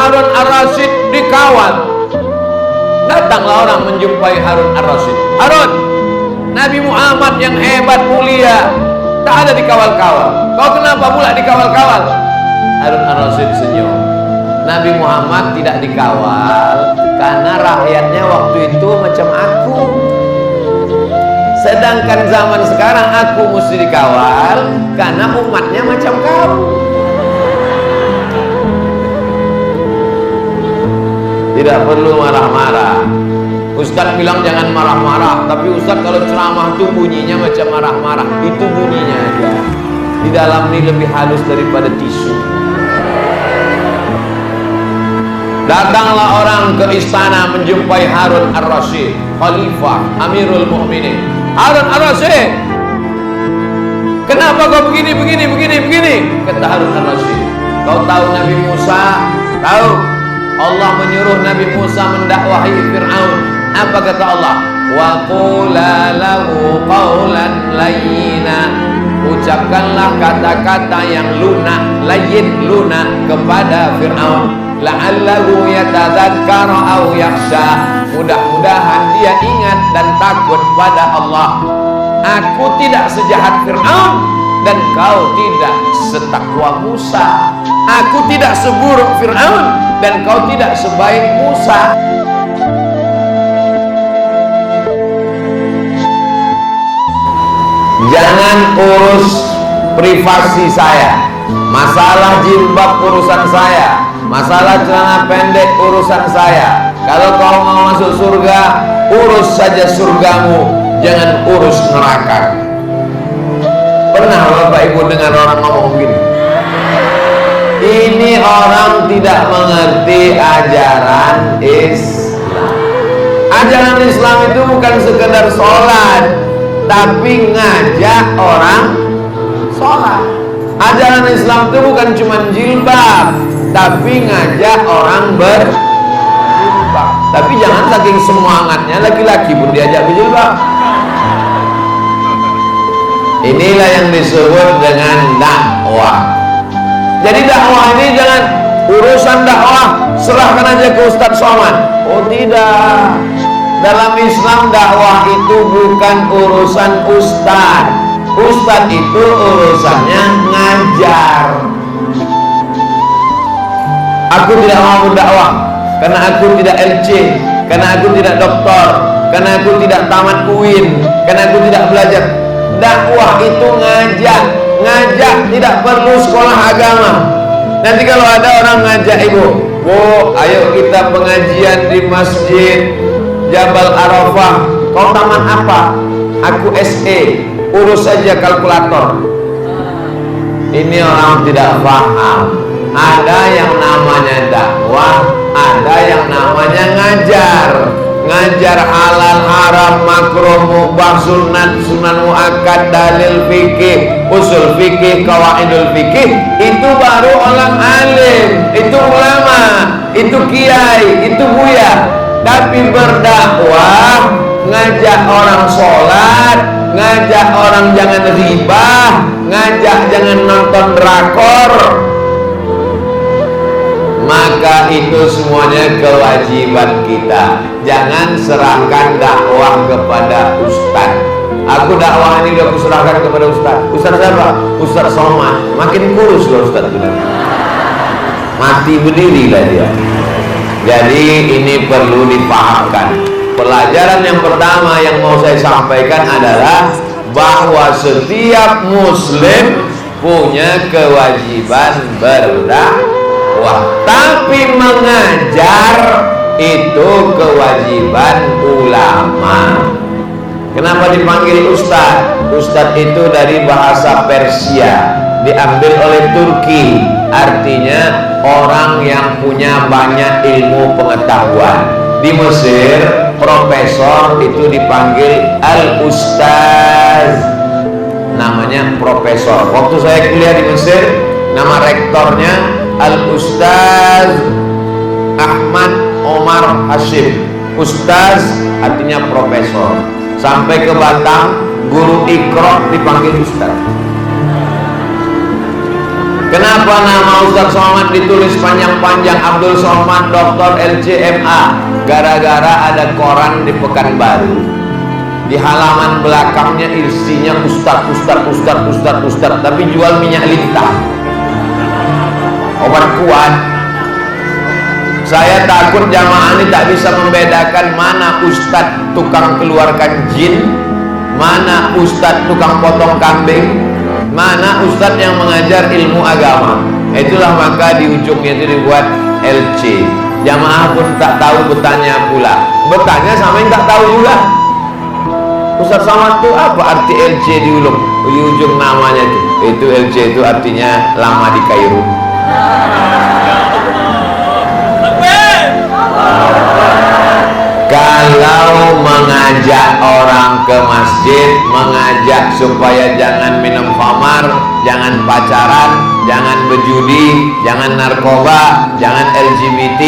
Harun Ar-Rasyid dikawal. Datanglah orang menjumpai Harun Ar-Rasyid. Harun, Nabi Muhammad yang hebat mulia tak ada dikawal-kawal, kau kenapa pula dikawal-kawal? Harun Ar-Rasyid senyum. Nabi Muhammad tidak dikawal karena rakyatnya waktu itu macam aku. Sedangkan zaman sekarang aku mesti dikawal karena umatnya macam kau. Tidak perlu marah-marah. Ustaz bilang jangan marah-marah, tapi Ustaz kalau ceramah itu bunyinya macam marah-marah. Itu bunyinya aja. Di dalam ini lebih halus daripada tisu. Datanglah orang ke istana menjumpai Harun Ar-Rasyid, Khalifah Amirul Mukminin. Harun Ar-Rasyid, kenapa kau begini? Kata Harun Ar-Rasyid, kau tahu Nabi Musa? Tahu. Allah menyuruh Nabi Musa mendakwahi Fir'aun. Apa kata Allah? Wa qula lahu qawlan layyina. Ucapkanlah kata-kata yang lunak, layyin, lunak kepada Fir'aun. La'allahu yatadzakkara aw yakhsha. Mudah-mudahan dia ingat dan takut pada Allah. Aku tidak sejahat Fir'aun dan kau tidak setakwa Musa. Aku tidak seburuk Fir'aun dan kau tidak sebaik Musa. Jangan urus privasi saya. Masalah jilbab urusan saya, masalah celana pendek urusan saya. Kalau kau mau masuk surga, urus saja surgamu, jangan urus neraka. Pernah Bapak Ibu dengar orang ngomong begini? Ini orang tidak mengerti ajaran Islam. Ajaran Islam itu bukan sekedar sholat, tapi ngajak orang sholat. Ajaran Islam itu bukan cuma jilbab, tapi ngajak orang berjilbab. Tapi jangan saking semangatnya laki-laki pun diajak berjilbab. Inilah yang disebut dengan dakwah. Jadi dakwah ini jangan urusan dakwah serahkan aja ke Ustadz Somad. Oh tidak. Dalam Islam dakwah itu bukan urusan ustadz. Ustadz itu urusannya ngajar. Aku tidak mau berdakwah karena aku tidak LC, karena aku tidak doktor, karena aku tidak tamat UIN, karena aku tidak belajar. Dakwah itu ngajak. Ngajak tidak perlu sekolah agama. Nanti kalau ada orang ngajak ibu, "Bu, ayo kita pengajian di Masjid Jabal Arafah." Kau tamat apa? Aku SE, urus saja kalkulator. Ini orang tidak paham. Ada yang namanya dakwah, ada yang namanya ngajar. Ngajar halal, haram, makruh, mubah, sunat, sunan muakkad, dalil fikih, usul fikih, qawaidul fikih. Itu baru orang alim, itu ulama, itu kiai, itu buya. Tapi berdakwah, ngajak orang sholat, ngajak orang jangan ribah, ngajak jangan nonton drakor, maka itu semuanya kewajiban kita. Jangan serahkan dakwah kepada ustaz. Aku dakwah ini udah kuserahkan kepada ustaz. Ustaz siapa? Ustaz Somad. Makin kurus loh ustaz itu. Mati berdiri lah dia. Jadi ini perlu dipahamkan. Pelajaran yang pertama yang mau saya sampaikan adalah bahwa setiap muslim punya kewajiban berdakwah. Tapi mengajar itu kewajiban ulama. Kenapa dipanggil ustaz? Ustaz itu dari bahasa Persia, diambil oleh Turki. Artinya orang yang punya banyak ilmu pengetahuan. Di Mesir, profesor itu dipanggil al-ustaz. Namanya profesor. Waktu saya kuliah di Mesir, nama rektornya Al-Ustaz Ahmad Omar Hashim. Ustaz artinya profesor. Sampai ke Batam, guru Iqra dipanggil Ustaz. Kenapa nama Ustaz Somad ditulis panjang-panjang Abdul Somad Dr. LCMA? Gara-gara ada koran di Pekanbaru, di halaman belakangnya isinya ustad, tapi jual minyak lintah, obat kuat. Saya takut jamaah ini tak bisa membedakan mana ustad tukang keluarkan jin, mana ustad tukang potong kambing, mana ustadz yang mengajar ilmu agama. Itulah maka di ujungnya itu dibuat LC. Jamaah pun tak tahu bertanya pula, bertanya sama yang tak tahu juga. Ustadz Somad itu apa arti LC di ujung namanya itu? Itu LC itu artinya lama di Kairo. Kalau mengajak orang ke masjid, mengajak supaya jangan minum khamar, jangan pacaran, jangan berjudi, jangan narkoba, jangan LGBT,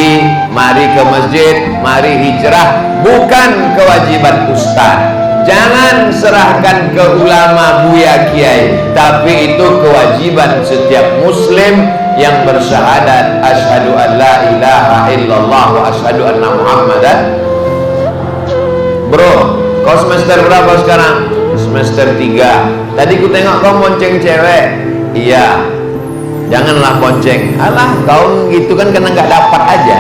mari ke masjid, mari hijrah, bukan kewajiban ustaz. Jangan serahkan ke ulama, buya, kiai, tapi itu kewajiban setiap muslim yang bersyahadat asyhadu an la ilaha illallah wa asyhadu anna muhammadan. Bro, kau semester berapa sekarang? Semester 3. Tadi ku tengok kau bonceng cewek. Iya. Janganlah bonceng. Alah, kau gitu kan karena nggak dapat aja.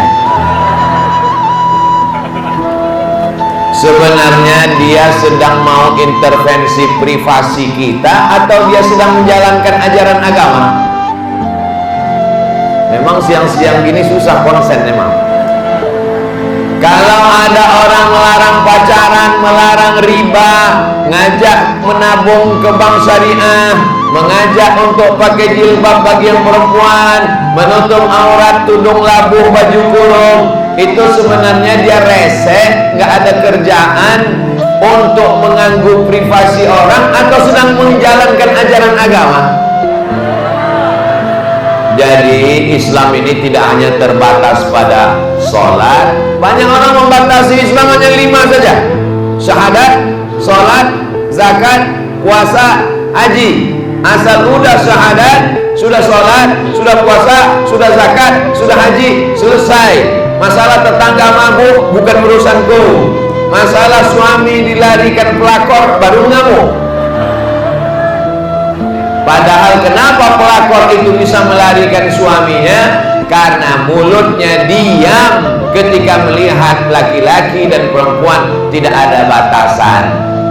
Sebenarnya dia sedang mau intervensi privasi kita atau dia sedang menjalankan ajaran agama? Memang siang-siang gini susah konsen memang. Kalau ada orang melarang pacaran, melarang riba, ngajak menabung ke bank syariah, mengajak untuk pakai jilbab bagi yang perempuan, menutup aurat, tudung labuh, baju kurung, itu sebenarnya dia rese, nggak ada kerjaan untuk mengganggu privasi orang atau sedang menjalankan ajaran agama. Jadi Islam ini tidak hanya terbatas pada sholat. Banyak orang membatasi Islam hanya 5 saja: syahadat, sholat, zakat, puasa, haji. Asal udah syahadat, sudah sholat, sudah puasa, sudah zakat, sudah haji, selesai. Masalah tetangga mabuk bukan urusanku. Masalah suami dilarikan pelakor baru ngamuk. Padahal kenapa pelakor itu bisa melarikan suaminya? Karena mulutnya diam ketika melihat laki-laki dan perempuan, tidak ada batasan.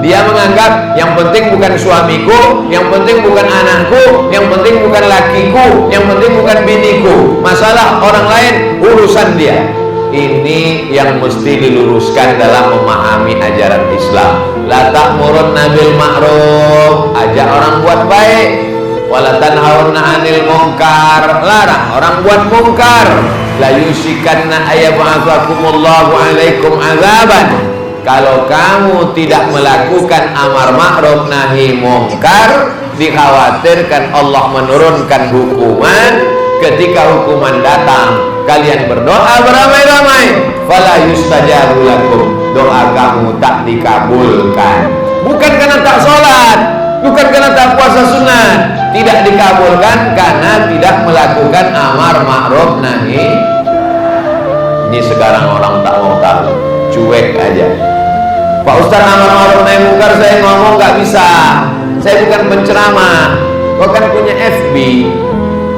Dia menganggap yang penting bukan suamiku, yang penting bukan anakku, yang penting bukan lakiku, yang penting bukan biniku. Masalah orang lain urusan dia. Ini yang mesti diluruskan dalam memahami ajaran Islam. La ta'murunna bil ma'ruf, ajak orang buat baik. Wala tanhauna 'anil munkar, larang orang buat mungkar. La yusikanna ayyab'atsakumullahu 'alaikum 'adzaban. Kalau kamu tidak melakukan amar ma'ruf nahi mungkar, dikhawatirkan Allah menurunkan hukuman. Ketika hukuman datang, kalian berdoa beramai-ramai, fala yustajabu lakum, doa kamu tak dikabulkan. Bukan karena tak sholat, bukan karena tak puasa sunat, tidak dikabulkan karena tidak melakukan amar ma'ruf nahi. Ini sekarang orang tak mau tahu, cuek aja. Pak Ustaz, amar ma'ruf nahi mungkar saya ngomong nggak bisa, saya bukan penceramah. Kau kan punya FB,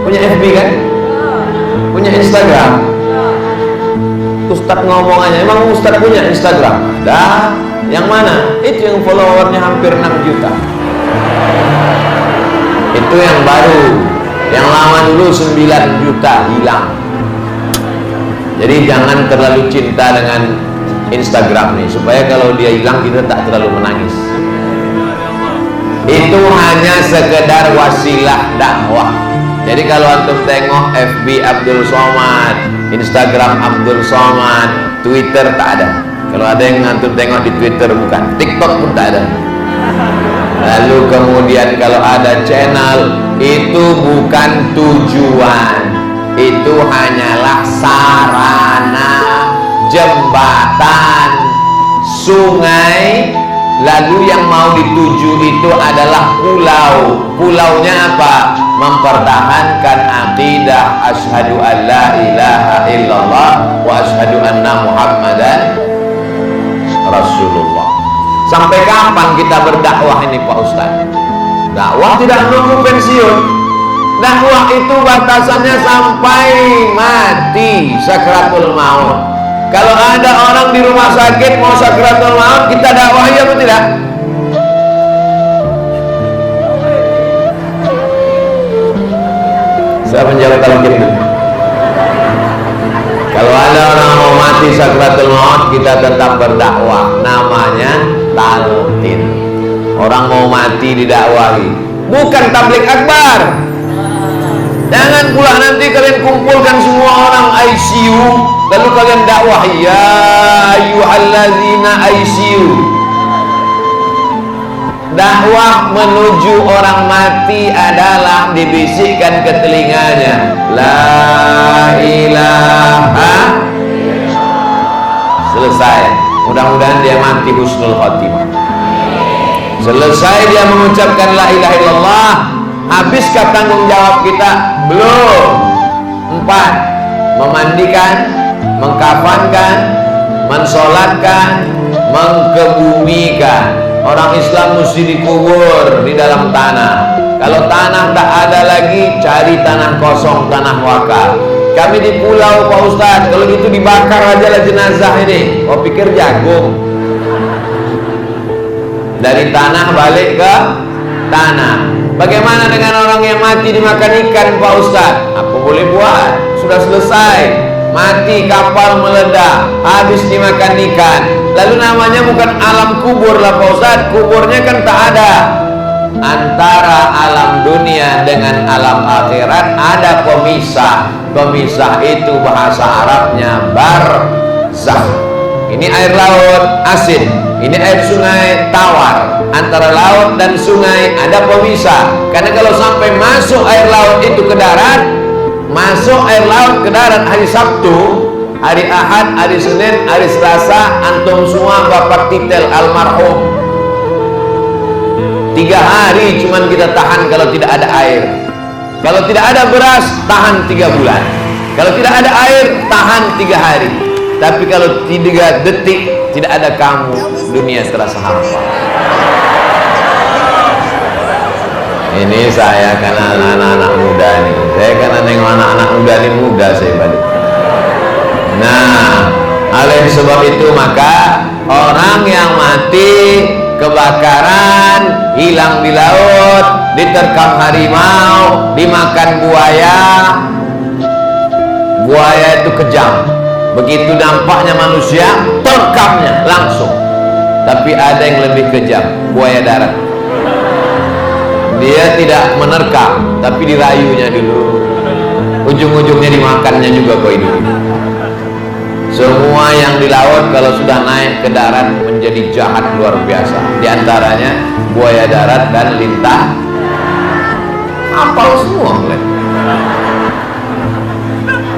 punya FB kan, punya Instagram. Ustaz ngomong aja, emang Ustaz punya Instagram? Dah, yang mana? Itu yang followernya hampir 6 juta. Itu yang baru. Yang lama dulu 9 juta hilang. Jadi jangan terlalu cinta dengan Instagram nih, supaya kalau dia hilang kita tak terlalu menangis. Itu hanya sekedar wasilah dakwah. Jadi kalau antum tengok FB Abdul Somad, Instagram Abdul Somad, Twitter tak ada. Kalau ada yang antum tengok di Twitter bukan, TikTok pun tak ada. Lalu kemudian kalau ada channel, itu bukan tujuan, itu hanyalah sarana, jembatan, sungai. Lalu yang mau dituju itu adalah pulau. Pulaunya apa? mempertahankan akidah asyhadu an la ilaha illallah wa asyhadu anna muhammadan rasulullah. Sampai kapan kita berdakwah ini Pak Ustaz? Dakwah tidak menunggu pensiun. Dakwah itu batasannya sampai mati, sakratul maut. Kalau ada orang di rumah sakit mau sakratul maut, kita dakwahi apa tidak? Saya menjawab talqin. Kalau ada orang mau mati sakratul maut, kita tetap berdakwah. Namanya talqin. Orang mau mati didakwahi, bukan tablik akbar. Jangan pula nanti kalian kumpulkan semua orang ICU lalu kalian dakwah, ya ayyuhallazina ICU. Dakwah menuju orang mati adalah dibisikkan ke telinganya, la ilaha. Selesai. Mudah-mudahan dia mati husnul khotimah. Selesai dia mengucapkan la ilaha illallah, habiskah tanggung jawab kita? Belum. 4. Memandikan, mengkafankan, mensolatkan, mengkebumikan. Orang Islam mesti dikubur di dalam tanah. Kalau tanah tak ada lagi, cari tanah kosong, tanah wakaf. Kami di pulau Pak Ustadz, kalau gitu dibakar aja lah jenazah ini. Oh, pikir jagung. Dari tanah balik ke tanah. Bagaimana dengan orang yang mati dimakan ikan Pak Ustadz? Apa boleh buat? Sudah selesai. Mati kapal meledak, habis dimakan ikan. Lalu namanya bukan alam kubur lah Pak Ustadz. Kuburnya kan tak ada. Antara alam dunia dengan alam akhirat ada pemisah. Pemisah itu bahasa Arabnya barzakh. Ini air laut asin, ini air sungai tawar. Antara laut dan sungai ada pemisah. Karena kalau sampai masuk air laut itu ke darat, masuk air laut ke darat hari Sabtu, hari Ahad, hari Senin, hari Selasa, antum semua bapak titel almarhum. 3 hari cuman kita tahan kalau tidak ada air. Kalau tidak ada beras, tahan 3 bulan. Kalau tidak ada air, tahan 3 hari. Tapi kalau 3 detik tidak ada kamu, dunia terasa hampa. Ini saya karena anak-anak muda nih. Saya karena nengok anak-anak muda ini muda saya balik. Nah, oleh sebab itu maka orang yang mati kebakaran, hilang di laut, diterkam harimau, dimakan buaya. Buaya itu kejam. Begitu dampaknya manusia, terkamnya langsung. Tapi ada yang lebih kejam, buaya darat. Dia tidak menerkam, tapi dirayunya dulu. Ujung-ujungnya dimakannya juga kok hidup. Semua yang di laut kalau sudah naik ke darat menjadi jahat luar biasa. Di antaranya buaya darat dan lintah. Hafal semua mulai.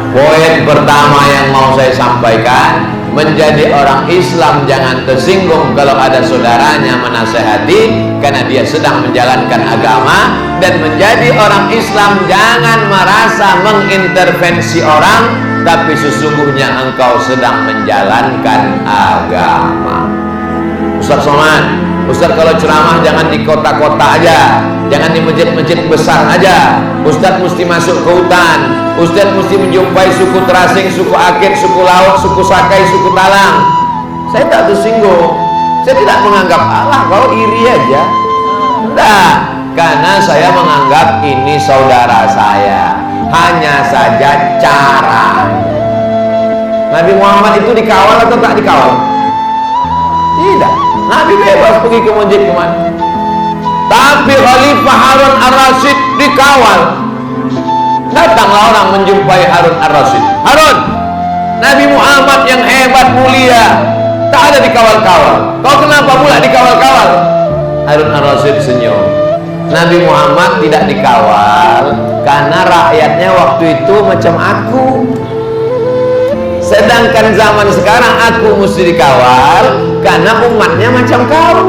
Poin pertama yang mau saya sampaikan, menjadi orang Islam jangan tersinggung kalau ada saudaranya menasehati karena dia sedang menjalankan agama. Dan menjadi orang Islam jangan merasa mengintervensi orang, tapi sesungguhnya engkau sedang menjalankan agama. Ustaz Somad, Ustaz kalau ceramah jangan di kota-kota aja, jangan di masjid-masjid besar aja. Ustaz mesti masuk ke hutan. Ustaz mesti menjumpai suku Terasing, suku Akit, suku Laut, suku Sakai, suku Talang. Saya tak tersinggung. Saya tidak menganggap Allah kau iri aja. Tidak, karena saya menganggap ini saudara saya. Hanya saja cara. Nabi Muhammad itu dikawal atau tak dikawal? Tidak. Nabi bebas pergi ke masjid kemana. Tapi Khalifah Harun ar-Rasyid dikawal. Datanglah orang menjumpai Harun ar-Rasyid. Harun, Nabi Muhammad yang hebat mulia tak ada dikawal-kawal. Kau kenapa pula dikawal-kawal? Harun ar-Rasyid senyum. Nabi Muhammad tidak dikawal karena rakyatnya waktu itu macam aku. Sedangkan zaman sekarang aku mesti dikawal karena umatnya macam kau.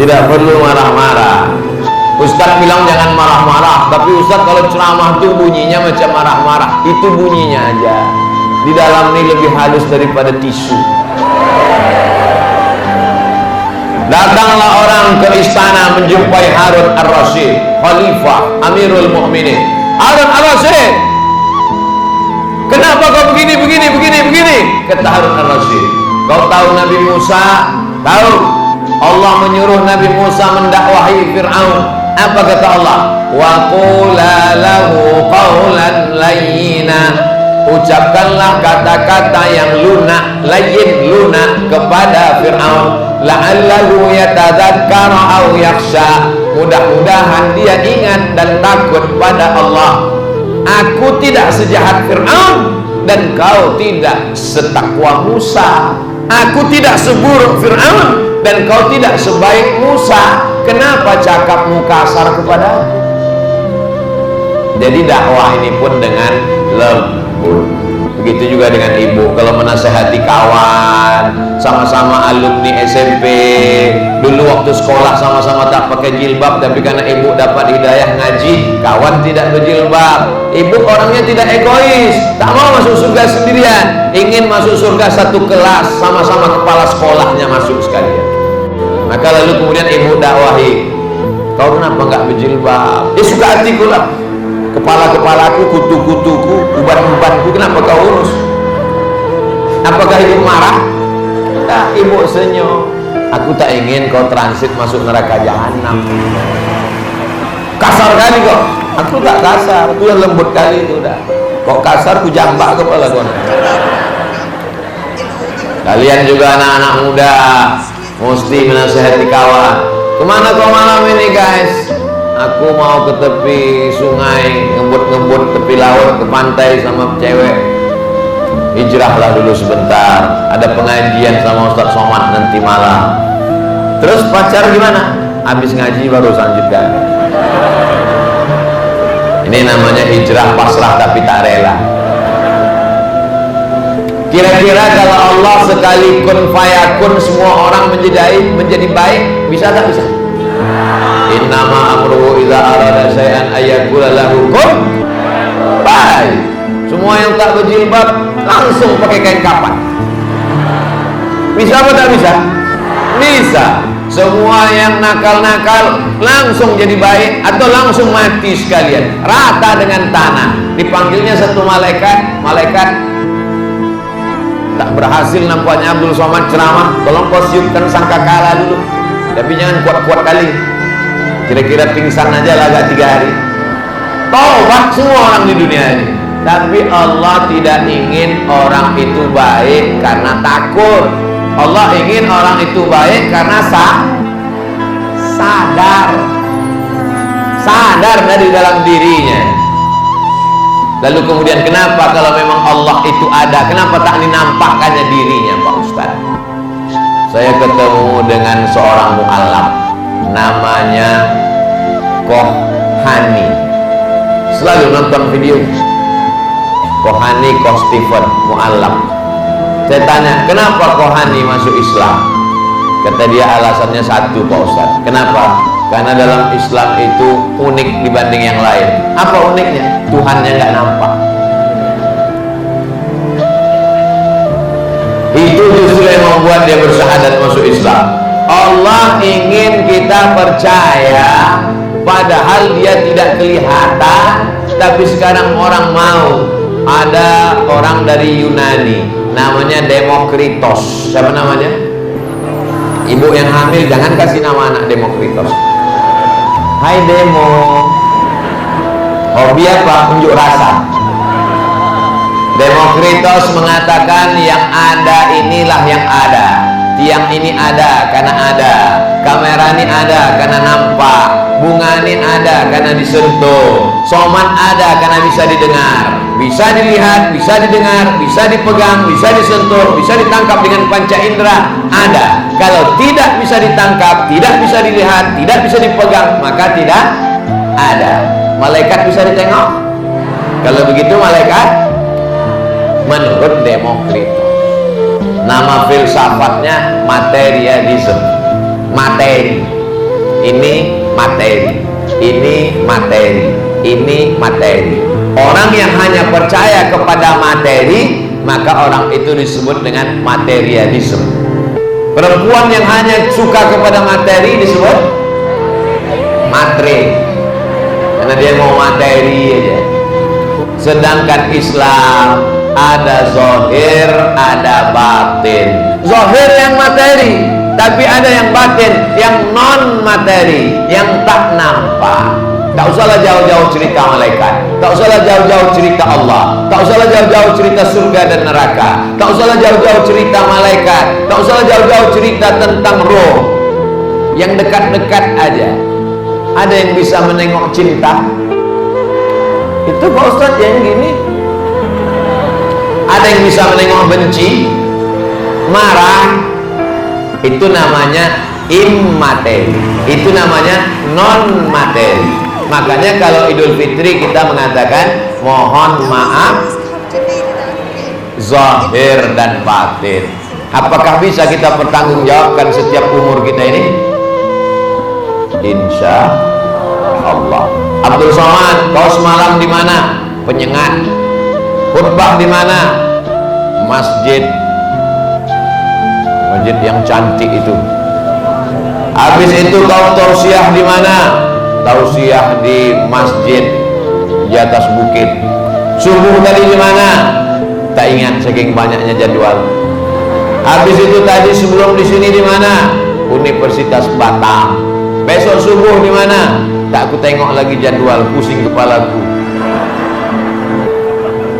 Tidak perlu marah-marah. Ustaz bilang jangan marah-marah, tapi Ustaz kalau ceramah tuh bunyinya macam marah-marah. Itu bunyinya aja. Di dalam ini lebih halus daripada tisu. Datanglah orang ke istana menjumpai Harun ar-Rasyid, Khalifah Amirul Mukminin. Harun ar-Rasyid, kenapa kau begini? Kata Harun ar-Rasyid, kau tahu Nabi Musa? Tahu. Allah menyuruh Nabi Musa mendakwahi Fir'aun. Apa kata Allah? Wa qula lahu qawlan layyina. Ucapkanlah kata-kata yang lunak, layyin, lunak kepada Fir'aun. La'allahu yatadzakkara aw yakhsha. Mudah-mudahan dia ingat dan takut pada Allah. Aku tidak sejahat Fir'aun dan kau tidak setakwa Musa. Aku tidak seburuk Fir'aun dan kau tidak sebaik Musa. Kenapa cakapmu kasar kepada aku? Jadi dakwah ini pun dengan lembut. Begitu juga dengan ibu kalau menasehati kawan, sama-sama alumni SMP. Dulu waktu sekolah sama-sama tak pakai jilbab, tapi karena ibu dapat hidayah ngaji, kawan tidak berjilbab. Ibu orangnya tidak egois, tak mau masuk surga sendirian, ingin masuk surga satu kelas, sama-sama kepala sekolahnya masuk sekalian. Maka lalu kemudian ibu dakwahi, kau kenapa nggak berjilbab? Dia suka hatiku lah. Kepala-kepalaku, kutu-kutuku, uban-ubanku, kenapa kau urus? Apakah ibu marah? Tak, ibu senyum. Aku tak ingin kau transit masuk neraka jahanam. Kasar kali kau. Aku tak kasar, aku yang lembut kali itu dah. Kau kasar, ku jambak kepala kau. Kalian juga anak-anak muda mesti menasihati kawan. Kemana kau malam ini guys? Aku mau ke tepi sungai, ngebut-ngebut tepi laut, ke pantai sama cewek. Hijrahlah dulu sebentar, ada pengajian sama Ustaz Somad nanti malam. Terus pacar gimana? Habis ngaji baru lanjutkan. Ini namanya hijrah pasrah tapi tak rela. Kira-kira kalau Allah sekali kun fayakun semua orang menjadi baik, bisa tak bisa? Innama amruhu idza arada syai'an ayyaqula lahu kun baik. Semua yang tak berjilbab langsung pakai kain kapan. Bisa apa tak bisa? Bisa. Semua yang nakal-nakal langsung jadi baik atau langsung mati sekalian, rata dengan tanah. Dipanggilnya satu malaikat tak berhasil nampaknya Abdul Somad ceramah, tolong kau siupkan sangkakala dulu, tapi jangan kuat-kuat kali. Kira-kira pingsan aja lah agak 3 hari. Taubat semua orang di dunia ini. Tapi Allah tidak ingin orang itu baik karena takut. Allah ingin orang itu baik karena sadar dari dalam dirinya. Lalu kemudian kenapa kalau memang Allah itu ada, kenapa tak dinampakkannya dirinya Pak Ustaz? Saya ketemu dengan seorang mu'alaf, namanya Kohani. Selalu nonton video Kohani, Koh Stephen, mu'alaf. Saya tanya, kenapa Kohani masuk Islam? Kata dia alasannya satu Pak Ustaz. Kenapa? Karena dalam Islam itu unik dibanding yang lain. Apa uniknya? Tuhannya nggak nampak. Itu justru yang membuat dia bersyahadat masuk Islam. Allah ingin kita percaya, padahal dia tidak kelihatan. Tapi sekarang orang mau. Ada orang dari Yunani, namanya Demokritos. Siapa namanya? Ibu yang hamil jangan kasih nama anak Demokritos. Hai Demo. Hobi apa? Unjuk rasa. Demokritos mengatakan yang ada inilah yang ada. Tiang ini ada karena ada. Kamera ini ada karena nampak. Bunga ini ada karena disentuh. Somad ada karena bisa didengar. Bisa dilihat, bisa didengar, bisa dipegang, bisa disentuh, bisa ditangkap dengan panca indera. Ada. Kalau tidak bisa ditangkap, tidak bisa dilihat, tidak bisa dipegang, maka tidak ada. Malaikat bisa ditengok? Kalau begitu malaikat menurut Demokritos. Nama filsafatnya materialism. Materi. Ini materi, ini materi, ini materi. Orang yang hanya percaya kepada materi, maka orang itu disebut dengan materialisme. Perempuan yang hanya suka kepada materi disebut matre, karena dia mau materi aja. Sedangkan Islam ada zahir, ada batin. Zahir yang materi, tapi ada yang batin, yang non materi, yang tak nampak. Tak usahlah jauh-jauh cerita malaikat, tak usahlah jauh-jauh cerita Allah, tak usahlah jauh-jauh cerita surga dan neraka, tak usahlah jauh-jauh cerita malaikat, tak usahlah jauh-jauh cerita tentang roh. Yang dekat-dekat aja. Ada yang bisa menengok cinta? Itu Pak Ustadz yang gini. Ada yang bisa menengok benci, marah. Itu namanya immateri, itu namanya non materi. Makanya kalau Idul Fitri kita mengatakan mohon maaf zahir dan batin. Apakah bisa kita pertanggungjawabkan setiap umur kita ini? Insya Allah. Abdul Somad, kau semalam di mana? Penyengat. Khutbah di mana? Masjid yang cantik itu. Habis itu kau tausiah di mana? Tausiah di masjid di atas bukit. Subuh tadi di mana? Tak ingat saking banyaknya jadwal. Habis itu tadi sebelum di sini di mana? Universitas Batam. Besok subuh di mana? Tak aku tengok lagi jadwal, pusing kepalaku.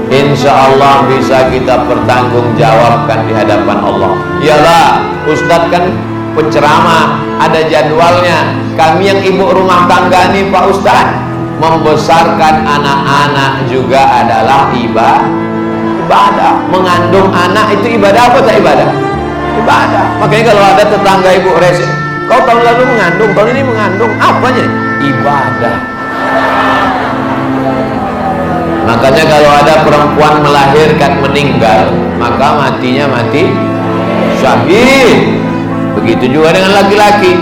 Insya Allah bisa kita pertanggungjawabkan di hadapan Allah. Iyalah, Ustadz kan penceramah, ada jadwalnya. Kami yang ibu rumah tangga nih Pak Ustadz, membesarkan anak-anak juga adalah ibadah. Mengandung anak itu ibadah apa tak ibadah? Ibadah. Makanya kalau ada tetangga ibu rese, kau tahun lalu mengandung, tahun ini mengandung, apanya? Ibadah. Makanya kalau ada perempuan melahirkan meninggal, maka matinya mati syahid. Begitu juga dengan laki-laki.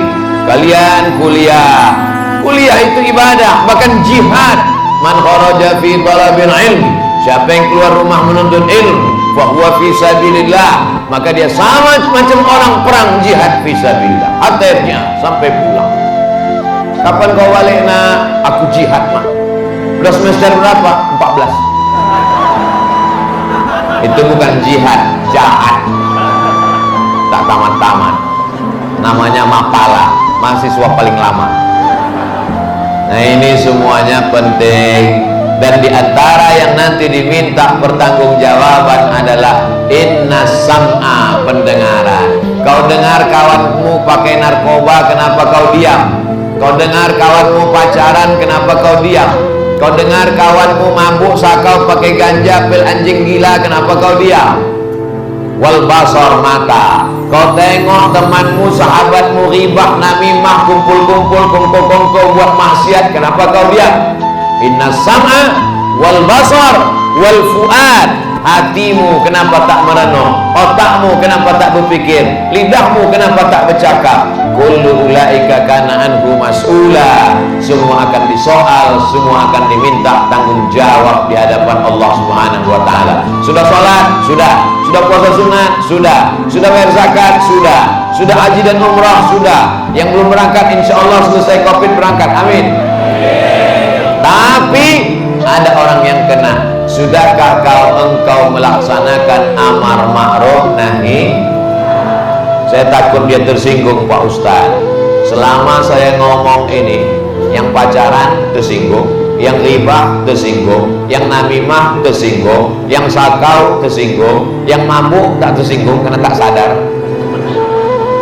Kalian kuliah itu ibadah, bahkan jihad. Man kharaja fi talabil ilmi, siapa yang keluar rumah menuntut ilmu, fa huwa fi sabilillah, maka dia sama macam orang perang jihad fi sabilillah. Akhirnya sampai pulang. Kapan kau balik nak? Aku jihad mah. Udah semester berapa? 14. Itu bukan jihad, jahat. Tak tamat-tamat. Namanya mapala, mahasiswa paling lama. Nah ini semuanya penting. Dan diantara yang nanti diminta pertanggungjawaban adalah inna sam'a, pendengaran. Kau dengar kawanmu pakai narkoba, kenapa kau diam? Kau dengar kawanmu pacaran, kenapa kau diam? Kau dengar kawanmu mabuk sakau pakai ganja, pil anjing gila, kenapa kau diam? Wal basar, mata. Kau tengok temanmu, sahabatmu ghibah, namimah, kumpul-kumpul, kongko-kongko buat maksiat, kenapa kau diam? Inna sam'a wal basar wal fuad. Hatimu kenapa tak merenung? Otakmu kenapa tak berpikir? Lidahmu kenapa tak bercakap? Kullu ulaika kana anhu mas'ula. Semua akan disoal, semua akan diminta tanggung jawab di hadapan Allah Subhanahu wa taala. Sudah sholat? Sudah. Sudah puasa sunat? Sudah. Sudah bayar zakat? Sudah. Sudah haji dan umrah? Sudah. Yang belum berangkat insyaallah selesai Covid berangkat. Amin. Tapi ada orang yang kena. Sudahkah engkau melaksanakan amar ma'ruf nahi? Saya takut dia tersinggung Pak Ustaz. Selama saya ngomong ini, yang pacaran tersinggung, yang ghibah tersinggung, yang namimah tersinggung, yang sakau tersinggung, yang mabuk tak tersinggung karena tak sadar,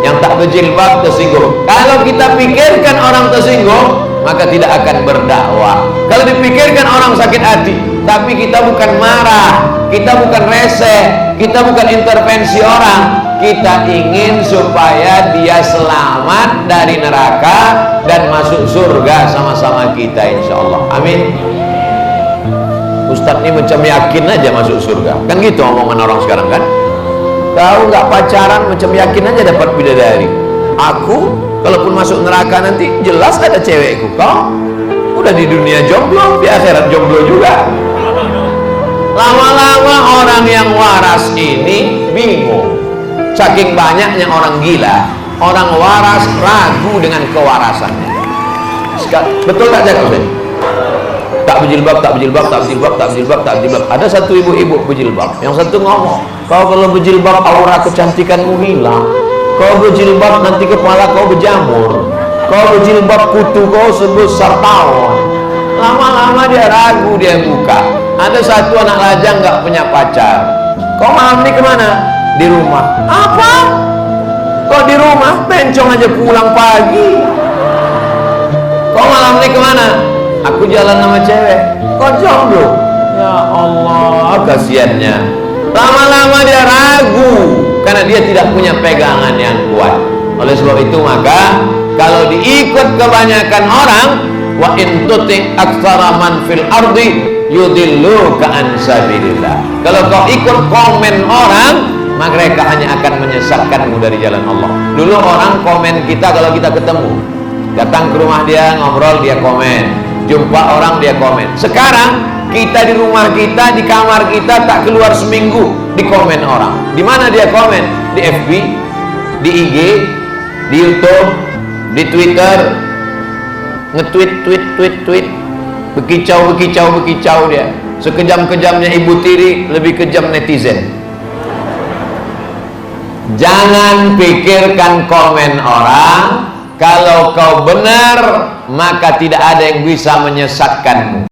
yang tak berjilbab tersinggung. Kalau kita pikirkan orang tersinggung, maka tidak akan berdakwah. Kalau dipikirkan orang sakit hati, tapi kita bukan marah, kita bukan reseh, kita bukan intervensi orang, kita ingin supaya dia selamat dari neraka dan masuk surga sama-sama kita insyaallah. Amin. Ustadz ini macam yakin aja masuk surga, kan gitu omongan orang sekarang kan. Tahu nggak pacaran macam yakin aja dapat bidadari. Aku Kalaupun masuk neraka nanti jelas ada cewekku. Kau udah di dunia jomblo, di akhirat jomblo juga. Lama-lama orang yang waras ini bingung. Saking banyaknya orang gila, orang waras ragu dengan kewarasannya. Betul tak Jack Hussein? Tak berjilbab, tak berjilbab, tak berjilbab, tak berjilbab, tak berjilbab. Ada satu ibu-ibu berjilbab, yang satu ngomong, kau kalau berjilbab aura kecantikanmu hilang. Kau berjilbab nanti kepala kau berjamur. Kau berjilbab kutu kau sebesar tahun. Lama-lama dia ragu, dia buka. Ada satu anak lajang nggak punya pacar. Kau malam ini kemana? Di rumah. Apa? Kau di rumah? Bencong aja pulang pagi. Kau malam ini kemana? Aku jalan sama cewek. Kau jomblo? Ya Allah, kasihannya. Lama-lama dia ragu karena dia tidak punya pegangan yang kuat. Oleh sebab itu maka kalau diikut kebanyakan orang, wa in tuti aktsara man fil ardi yudilluka an sabilillah. Kalau kau ikut komen orang, maka mereka hanya akan menyesatkanmu dari jalan Allah. Dulu orang komen kita kalau kita ketemu, datang ke rumah dia ngobrol, dia komen, jumpa orang dia komen. Sekarang kita di rumah kita, di kamar kita, tak keluar seminggu di komen orang. Di mana dia komen? Di FB, di IG, di YouTube, di Twitter, nge-tweet, bekicau dia. Sekejam-kejamnya ibu tiri, lebih kejam netizen. Jangan pikirkan komen orang. Kalau kau benar, maka tidak ada yang bisa menyesatkanmu.